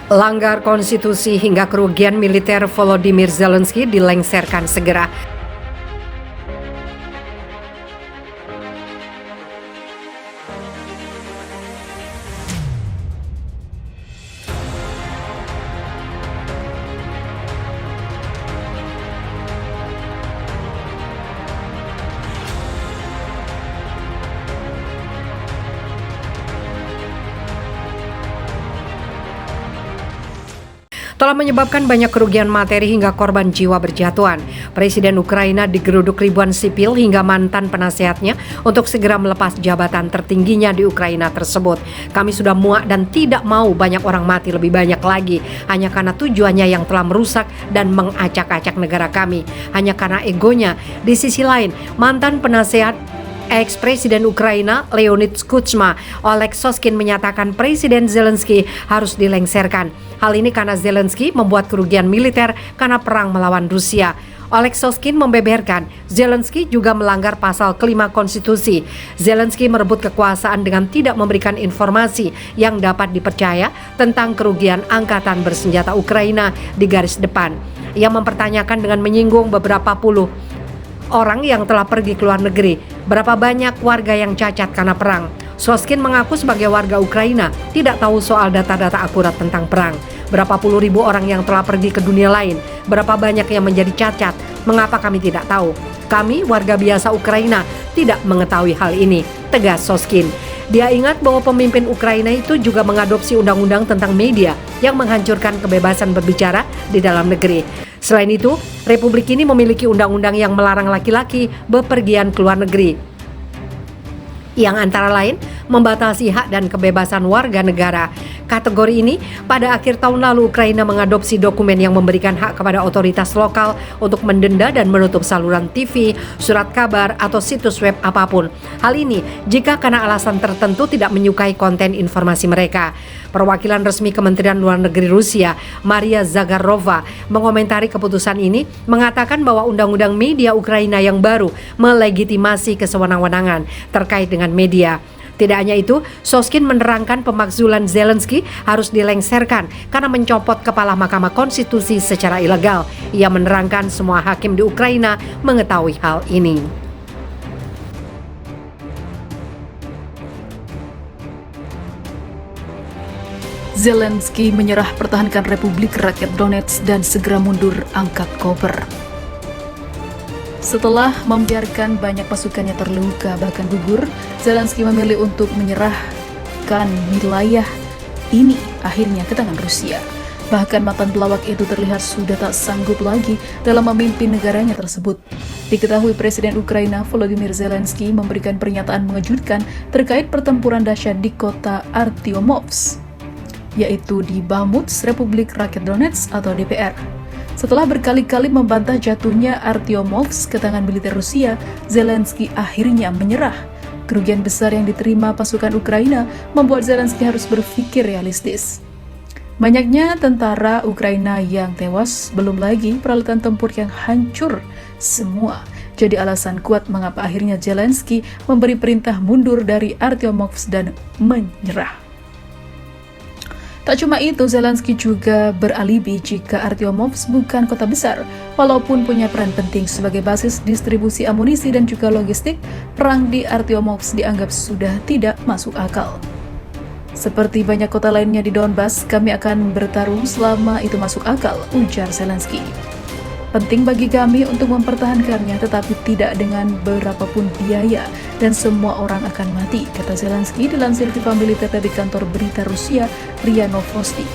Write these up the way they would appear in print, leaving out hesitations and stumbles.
Langgar konstitusi hingga kerugian militer Volodymyr Zelensky dilengsarkan segera. Telah menyebabkan banyak kerugian materi hingga korban jiwa berjatuhan. Presiden Ukraina digeruduk ribuan sipil hingga mantan penasehatnya untuk segera melepas jabatan tertingginya di Ukraina tersebut. Kami sudah muak dan tidak mau banyak orang mati lebih banyak lagi hanya karena tujuannya yang telah merusak dan mengacak-acak negara kami, hanya karena egonya. Di sisi lain, mantan penasehat ex-presiden Ukraina Leonid Kuchma, Oleg Soskin menyatakan Presiden Zelensky harus dilengsarkan. Hal ini karena Zelensky membuat kerugian militer karena perang melawan Rusia. Oleg Soskin membeberkan Zelensky juga melanggar pasal kelima konstitusi. Zelensky merebut kekuasaan dengan tidak memberikan informasi yang dapat dipercaya tentang kerugian angkatan bersenjata Ukraina di garis depan. Ia mempertanyakan dengan menyinggung beberapa puluh orang yang telah pergi ke luar negeri. Berapa banyak warga yang cacat karena perang? Soskin mengaku sebagai warga Ukraina tidak tahu soal data-data akurat tentang perang. Berapa puluh ribu orang yang telah pergi ke dunia lain? Berapa banyak yang menjadi cacat? Mengapa kami tidak tahu? Kami warga biasa Ukraina tidak mengetahui hal ini, tegas Soskin. Dia ingat bahwa pemimpin Ukraina itu juga mengadopsi undang-undang tentang media yang menghancurkan kebebasan berbicara di dalam negeri. Selain itu, Republik ini memiliki undang-undang yang melarang laki-laki bepergian ke luar negeri, yang antara lain membatasi hak dan kebebasan warga negara. Kategori ini, pada akhir tahun lalu Ukraina mengadopsi dokumen yang memberikan hak kepada otoritas lokal untuk mendenda dan menutup saluran TV, surat kabar, atau situs web apapun. Hal ini jika karena alasan tertentu tidak menyukai konten informasi mereka. Perwakilan resmi Kementerian Luar Negeri Rusia, Maria Zagarova, mengomentari keputusan ini, mengatakan bahwa undang-undang media Ukraina yang baru melegitimasi kesewenang-wenangan terkait dengan media. Tidak hanya itu, Soskin menerangkan pemakzulan Zelensky harus dilengsarkan karena mencopot kepala Mahkamah Konstitusi secara ilegal. Ia menerangkan semua hakim di Ukraina mengetahui hal ini. Zelensky menyerah, pertahankan Republik Rakyat Donetsk dan segera mundur, angkat koper. Setelah membiarkan banyak pasukannya terluka bahkan gugur, Zelensky memilih untuk menyerahkan wilayah ini akhirnya ke tangan Rusia. Bahkan mantan pelawak itu terlihat sudah tak sanggup lagi dalam memimpin negaranya tersebut. Diketahui Presiden Ukraina Volodymyr Zelensky memberikan pernyataan mengejutkan terkait pertempuran dahsyat di kota Artyomovsk, yaitu di Bakhmut, Republik Rakyat Donetsk atau DPR. Setelah berkali-kali membantah jatuhnya Artyomovsk ke tangan militer Rusia, Zelensky akhirnya menyerah. Kerugian besar yang diterima pasukan Ukraina membuat Zelensky harus berpikir realistis. Banyaknya tentara Ukraina yang tewas, belum lagi peralatan tempur yang hancur semua. Jadi alasan kuat mengapa akhirnya Zelensky memberi perintah mundur dari Artyomovsk dan menyerah. Tak cuma itu, Zelensky juga beralibi jika Artyomovsk bukan kota besar. Walaupun punya peran penting sebagai basis distribusi amunisi dan juga logistik, perang di Artyomovsk dianggap sudah tidak masuk akal. Seperti banyak kota lainnya di Donbas, kami akan bertarung selama itu masuk akal, ujar Zelensky. Penting bagi kami untuk mempertahankannya, tetapi tidak dengan berapapun biaya, dan semua orang akan mati, kata Zelensky dilansir FIFA militer dari kantor berita Rusia, RIA Novosti.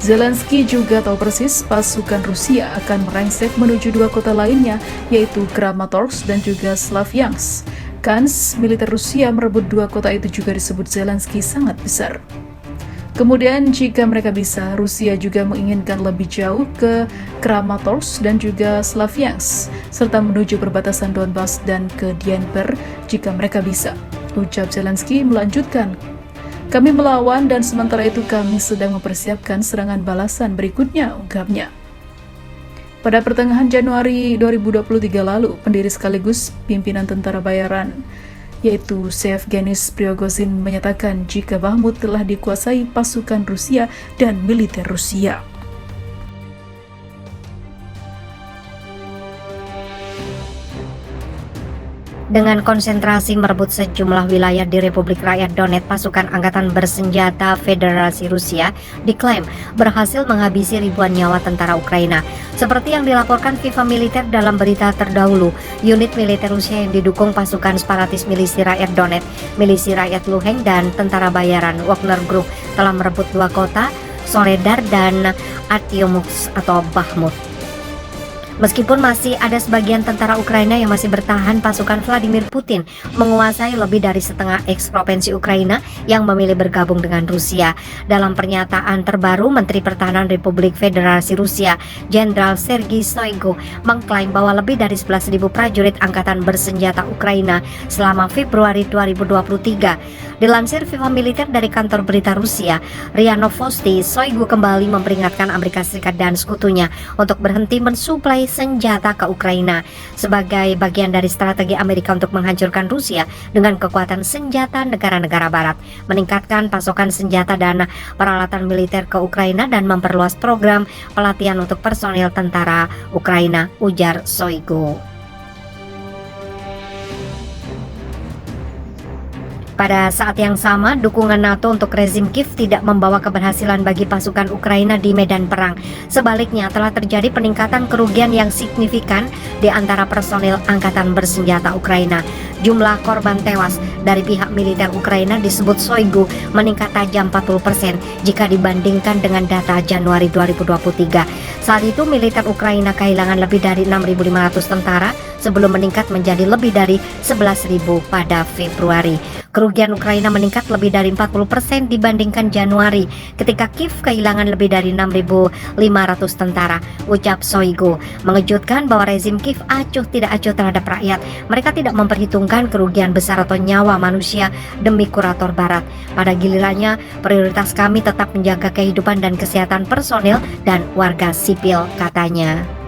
Zelensky juga tahu persis pasukan Rusia akan merangsek menuju dua kota lainnya, yaitu Kramatorsk dan juga Slavyansk. Kans militer Rusia merebut dua kota itu juga disebut Zelensky sangat besar. Kemudian jika mereka bisa, Rusia juga menginginkan lebih jauh ke Kramatorsk dan juga Slavyansk, serta menuju perbatasan Donbas dan ke Dnipro jika mereka bisa. Ucap Zelensky melanjutkan, kami melawan dan sementara itu kami sedang mempersiapkan serangan balasan berikutnya, ungkapnya. Pada pertengahan Januari 2023 lalu, pendiri sekaligus pimpinan tentara bayaran yaitu Yevgeny Prigozhin, menyatakan jika Bakhmut telah dikuasai pasukan Rusia dan militer Rusia. Dengan konsentrasi merebut sejumlah wilayah di Republik Rakyat Donetsk, pasukan angkatan bersenjata Federasi Rusia diklaim berhasil menghabisi ribuan nyawa tentara Ukraina. Seperti yang dilaporkan Viva Militer dalam berita terdahulu, unit militer Rusia yang didukung pasukan separatis milisi rakyat Donetsk, milisi rakyat Luhansk, dan tentara bayaran Wagner Group telah merebut dua kota, Soledar dan Artyomivsk atau Bakhmut. Meskipun masih ada sebagian tentara Ukraina yang masih bertahan, pasukan Vladimir Putin menguasai lebih dari setengah eks-provinsi Ukraina yang memilih bergabung dengan Rusia. Dalam pernyataan terbaru, Menteri Pertahanan Republik Federasi Rusia, Jenderal Sergei Shoigu, mengklaim bahwa lebih dari 11.000 prajurit angkatan bersenjata Ukraina selama Februari 2023. Dilansir Viva Militer dari kantor berita Rusia, RIA Novosti, Shoigu kembali memperingatkan Amerika Serikat dan sekutunya untuk berhenti mensuplai senjata ke Ukraina sebagai bagian dari strategi Amerika untuk menghancurkan Rusia dengan kekuatan senjata negara-negara barat, meningkatkan pasokan senjata dan peralatan militer ke Ukraina dan memperluas program pelatihan untuk personil tentara Ukraina, ujar Shoigu. Pada saat yang sama, dukungan NATO untuk rezim Kiev tidak membawa keberhasilan bagi pasukan Ukraina di medan perang. Sebaliknya, telah terjadi peningkatan kerugian yang signifikan di antara personil angkatan bersenjata Ukraina. Jumlah korban tewas dari pihak militer Ukraina disebut Shoigu meningkat tajam 40% jika dibandingkan dengan data Januari 2023. Saat itu militer Ukraina kehilangan lebih dari 6.500 tentara sebelum meningkat menjadi lebih dari 11.000 pada Februari. Kerugian Ukraina meningkat lebih dari 40% dibandingkan Januari ketika Kiev kehilangan lebih dari 6.500 tentara, ucap Shoigu. Mengejutkan bahwa rezim Kiev tidak acuh terhadap rakyat. Mereka tidak memperhitungkan kerugian besar atau nyawa manusia demi kurator barat. Pada gilirannya, prioritas kami tetap menjaga kehidupan dan kesehatan personil dan warga sipil, katanya.